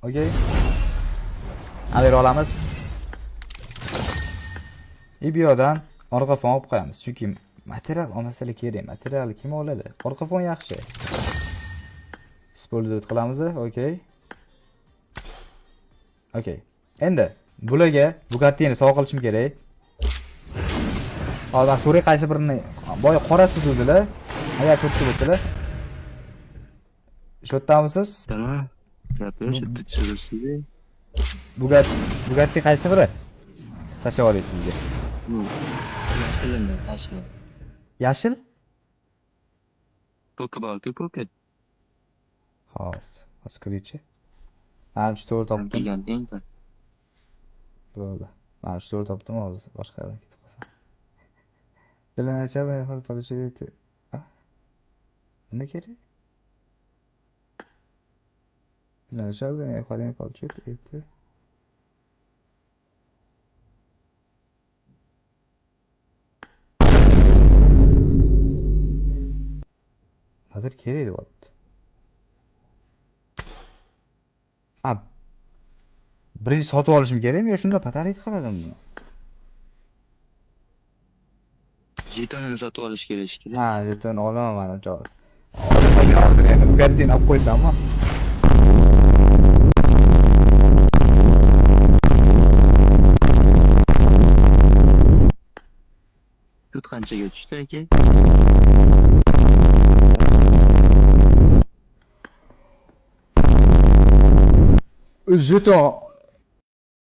Okey. Avera olamiz. Bu yoqdan orqa fon olib qo'yamiz. Chunki material olmasalik kerak. Materialni kim oladi? Orqa fon yaxshi. Использовать qilamiz. Okey. Okey. Endi bularga Bugatti'ni sovg'a qilishim kerak. Hozir men so'ray qaysi birini boya qora suzuvdilar. Agar cho'tki bo'lsalar. Shotdamisiz? Tamam. Gapir, tushiribsiz. Bugatti qaysi biri? Tashlab olaysiz sizga. Yashil. Yashil? Poka balki poka. Hozir. Oskrichi. Men shu to'g'ri topdim. Degan eng Bo'ldi. Men shu to'g'ri topdim hozir. Boshqa yerga ketib qolsam. Bilan acaba hol politsiyaga. Nima kerak? Bilan acaba qo'ling politsiyaga. Hozir kerak deyapti. Birinchi sotib olishim kerakmi yo shunda patarit qiladimmi? jetonini sotib olish kerak. Ha, jeton olaman mana joy. Bugattini olib qo'ysammi? Tut qanchaga tushdi aka? Jeton